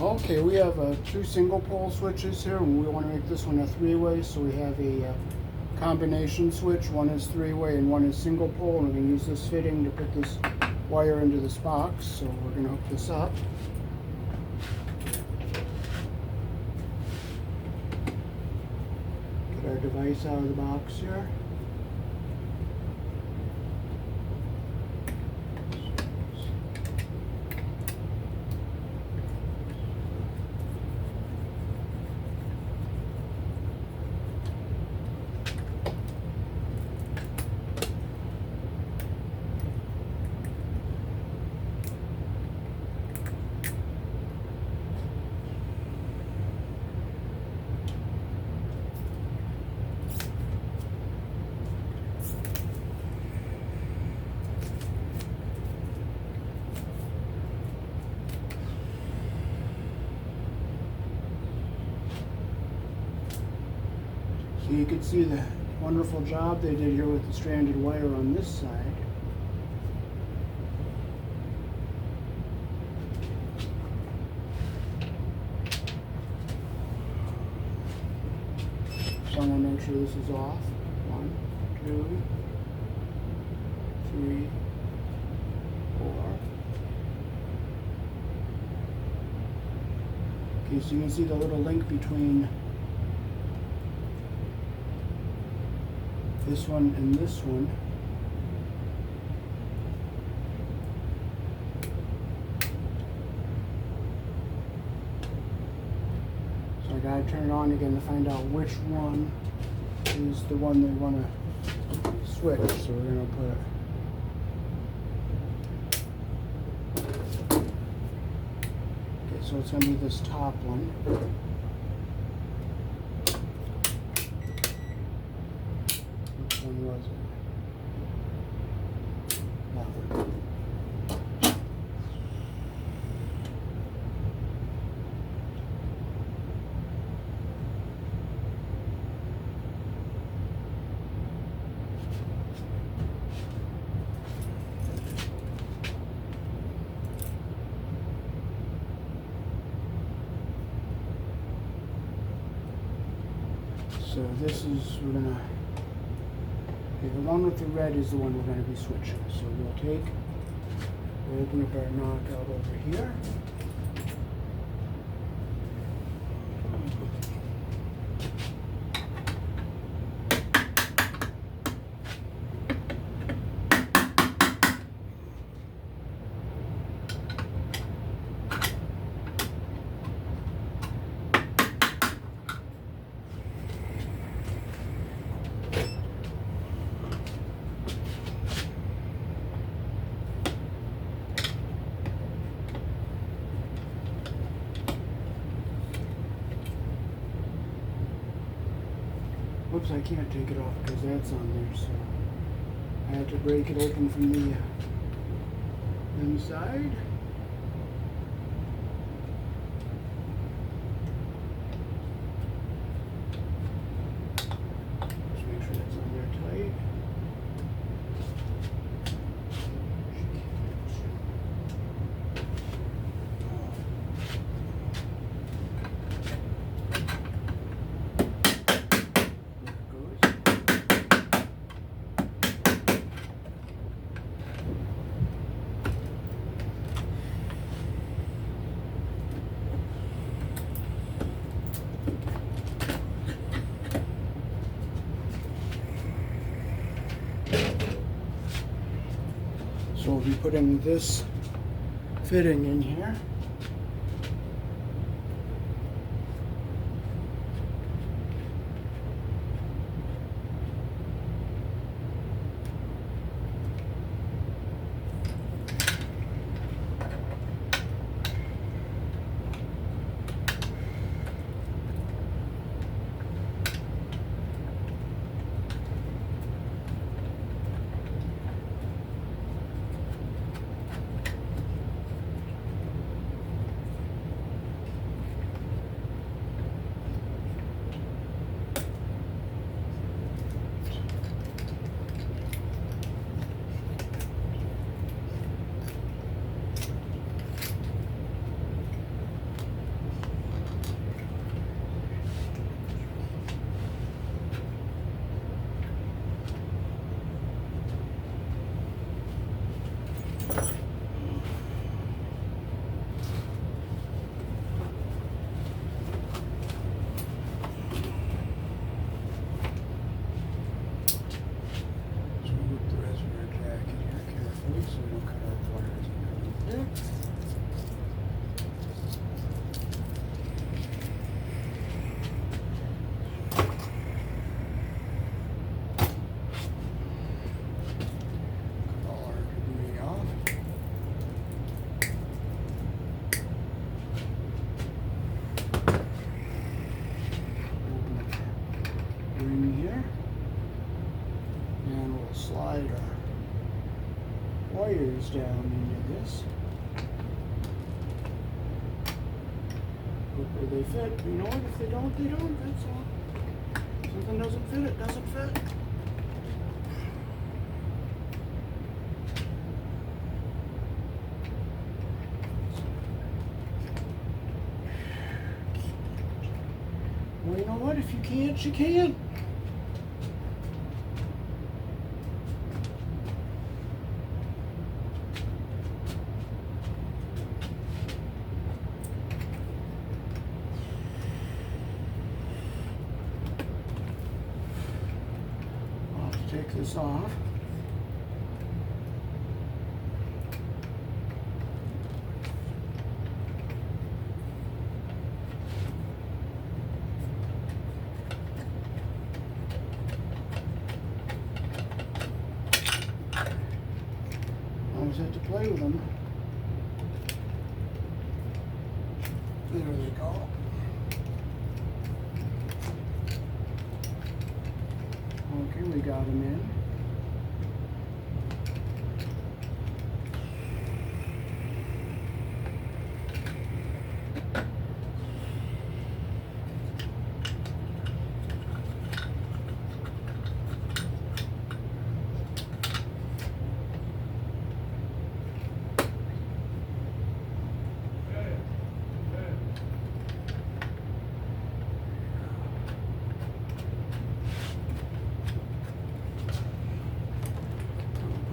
Okay, we have two single pole switches here, and we want to make this one a three-way, so we have a combination switch. One is three-way and one is single pole, and we're going to use this fitting to put this wire into this box. So we're going to hook this up. Get our device out of the box here. So you can see the wonderful job they did here with the stranded wire on this side. So I'm going to make sure this is off. 1, 2, 3, 4. Okay, so you can see the little link between this one and this one. So I gotta turn it on again to find out which one is the one they want to switch. So we're gonna put it. Okay, so it's gonna be this top one. Which one was it? That one. So this is, we're gonna, okay, the one with the red is the one we're gonna be switching. So we'll open up our knockout over here. Whoops, I can't take it off because that's on there, so I had to break it open from the inside. Just make sure that's on there tight. So we'll be putting this fitting in here. wires down into this. Hopefully they fit. You know what? If they don't, they don't. That's all. If something doesn't fit, it doesn't fit. Well, you know what? If you can't, you can't. I'll have to take this off. Always have to play with them. There they go. Okay, we got them in.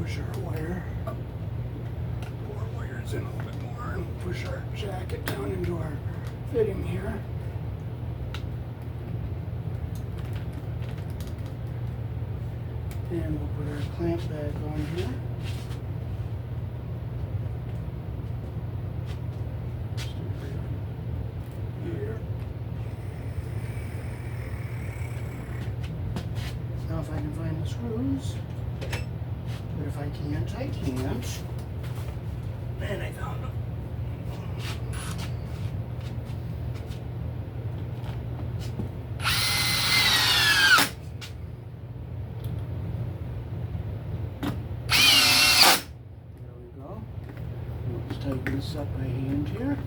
Push our wire, pull our wires in a little bit more, and push our jacket down into our fitting here. And we'll put our clamp back on here. Here. Now if I can find the screws. But if I can't, I can't. And I found them. There we go. Let's tighten this up by hand here.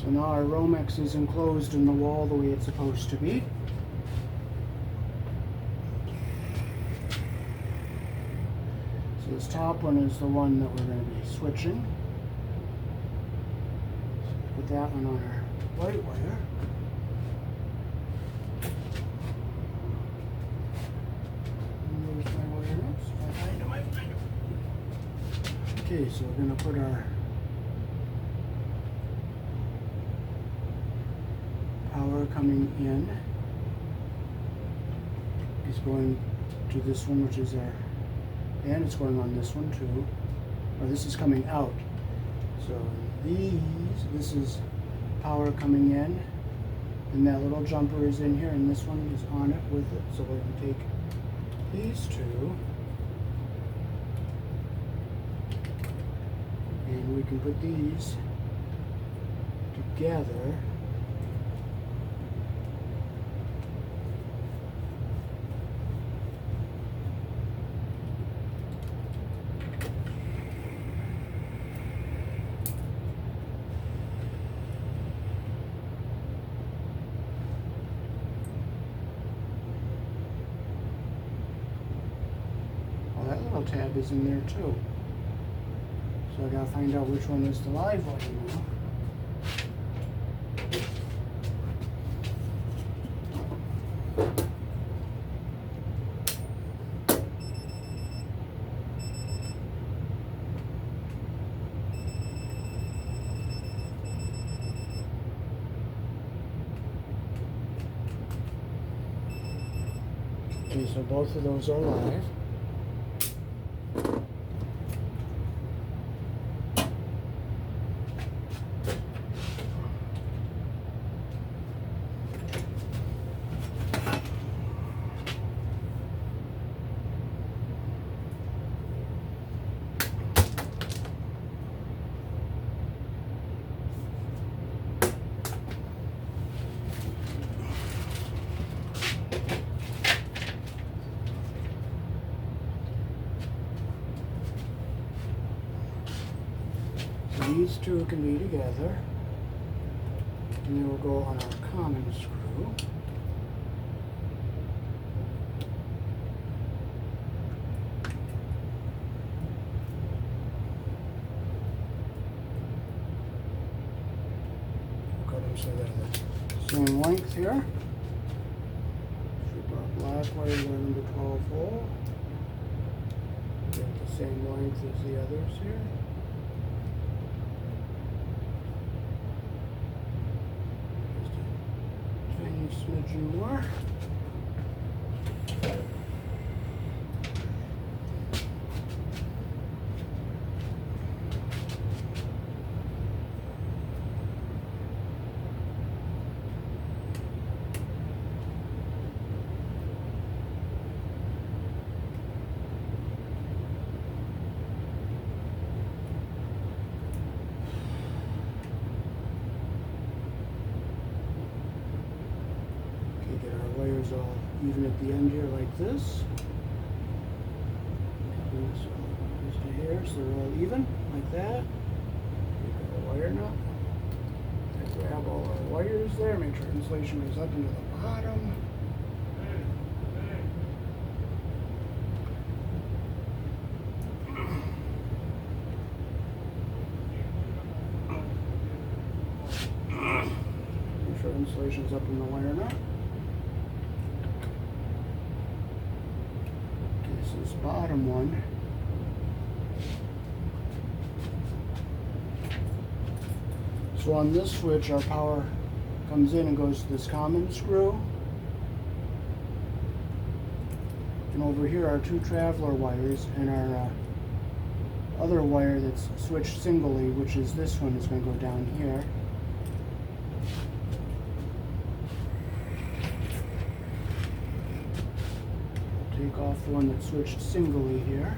So now our Romex is enclosed in the wall the way it's supposed to be. So this top one is the one that we're going to be switching. So put that one on our white wire. And there's my wire ups. If I find them, I find them. Okay, so we're going to put our power coming in. Is going to this one, which is our, and it's going on this one too. Or this is coming out. So this is power coming in, and that little jumper is in here, and this one is on it with it. So we're going to take these two, and we can put these together. That little tab is in there too. So I gotta find out which one is the live one now. Okay, so both of those are live. these two can be together. And they will go on our common screw. Cut them so they're the same length here. Strip our black wire 11 to 12 hole. Get the same length as the others here. Smidgen more. Get our layers all even at the end here like this. Bring this all just to here so they're all even like that. Take our wire nut. Grab all our wires there. Make sure insulation goes up into the bottom. Make sure insulation's up in the wire nut. This bottom one. So on this switch, our power comes in and goes to this common screw. And over here are two traveler wires, and our other wire that's switched singly, which is this one, is going to go down here. Take off the one that's switched singly here.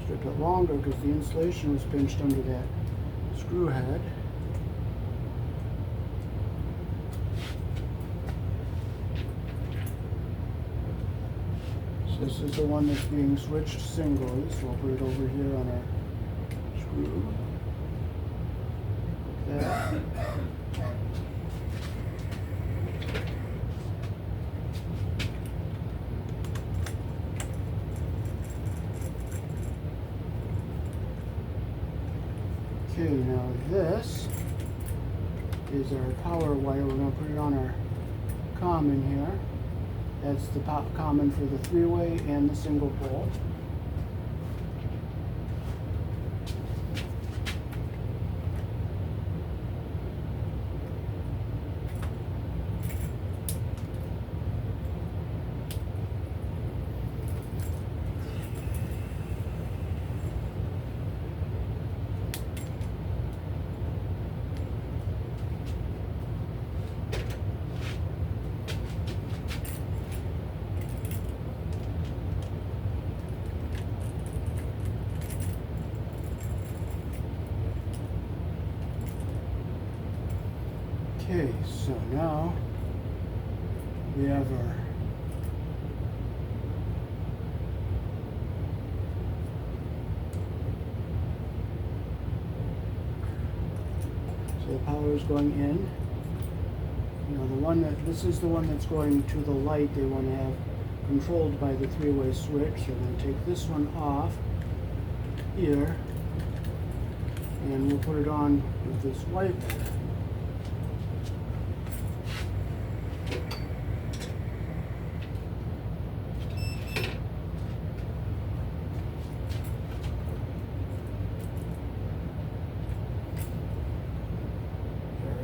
Strip it longer because the insulation was pinched under that screw head. This is the one that's being switched singly, so we'll put it over here on our screw. Like that. Okay, now this is our power wire. We're going to put it on our common here. That's the common for the three-way and the single pole. Okay, so now we have our so the power is going in. You know, the one that this is the one that's going to the light. They want to have controlled by the three-way switch. So we're going to take this one off here, and we'll put it on with this white wire.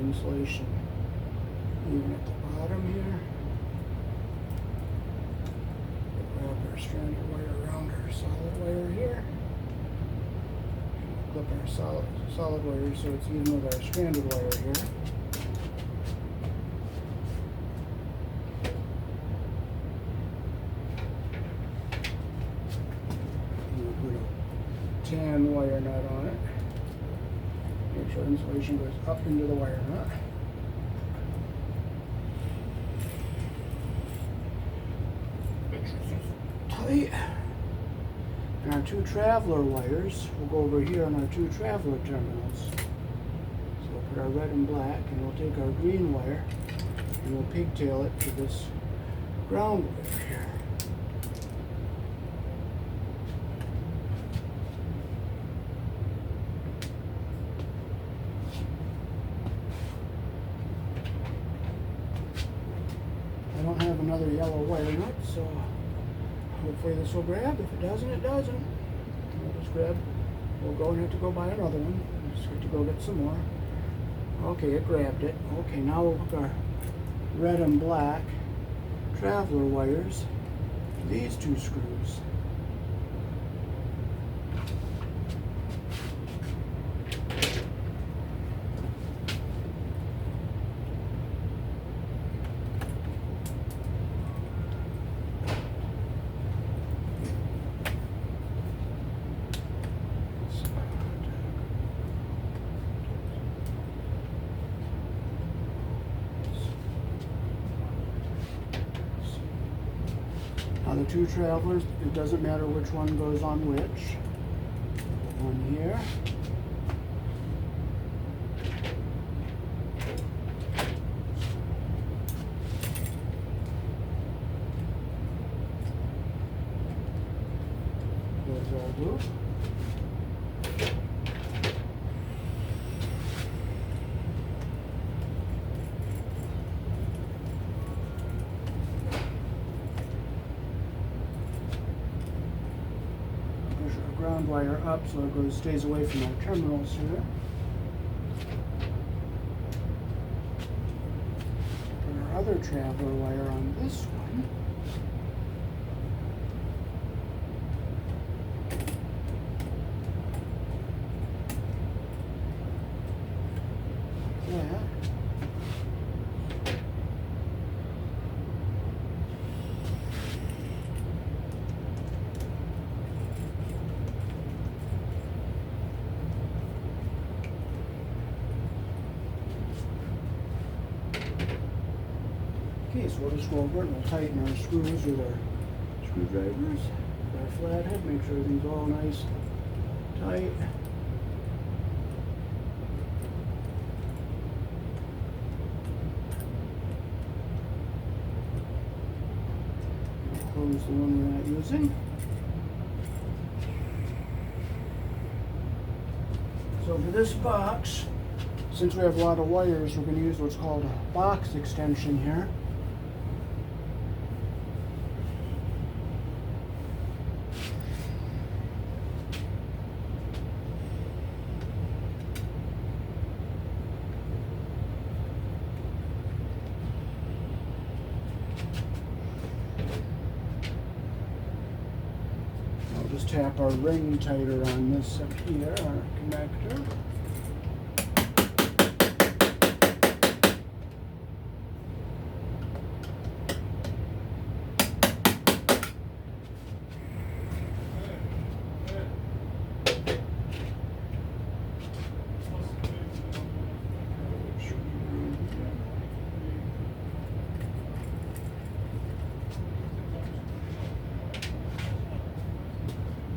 Insulation even at the bottom here. Wrap our stranded wire around our solid wire here. Clip our solid wire so it's even with our stranded wire here. And we'll put tan wire nut on it. Make sure insulation goes up into the wire nut. Tight. And our two traveler wires will go over here on our two traveler terminals. So we'll put our red and black, and we'll take our green wire and we'll pigtail it to this ground wire here. I don't have another yellow wire nut, so hopefully this will grab. If it doesn't, it doesn't. We'll just grab. We'll go and have to go buy another one. We'll just have to go get some more. Okay, it grabbed it. Okay, now we'll hook our red and black traveler wires to these two screws. Now the two travelers, it doesn't matter which one goes on which. One here. Those all do. Ground wire up so it stays away from our terminals here. Put our other traveler wire on this one. Like that. Okay, so we'll just go over it and we'll tighten our screws with our screwdrivers. With our flathead, make sure everything's all nice, tight. Close the one we're not using. So for this box, since we have a lot of wires, we're going to use what's called a box extension here. Just tap our ring tighter on this up here, our connector.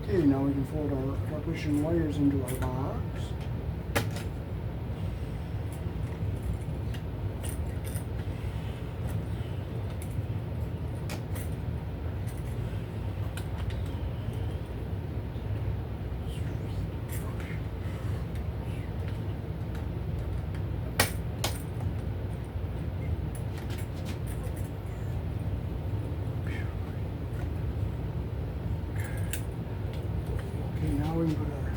Okay, now we can fold our partition wires into our box. Now we can put our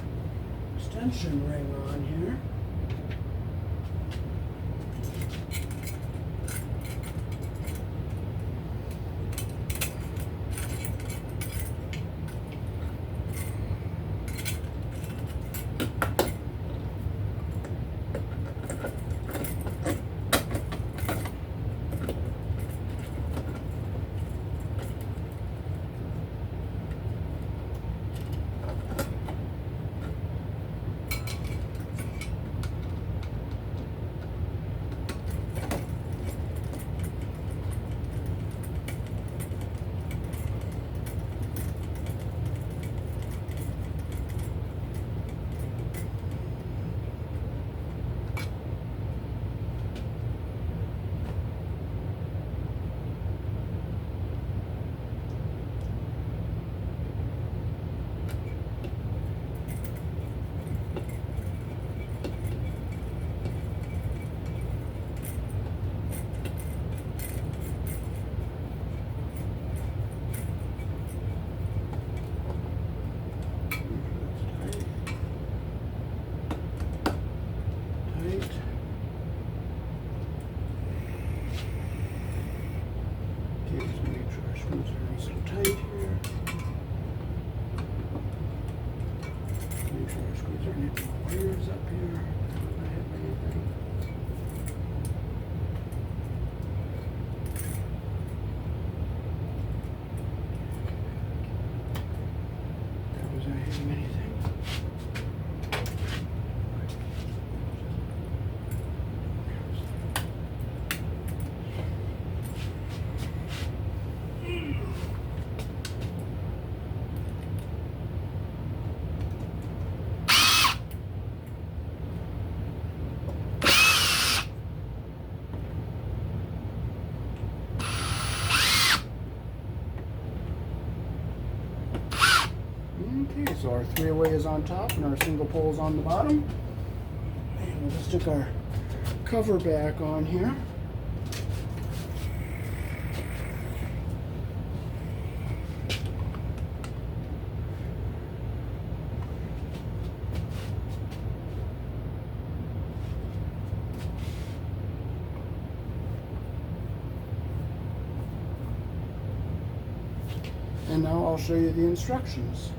extension ring on here. missing anything. Okay, so our three-way is on top and our single pole is on the bottom. And we'll just stick our cover back on here. And now I'll show you the instructions.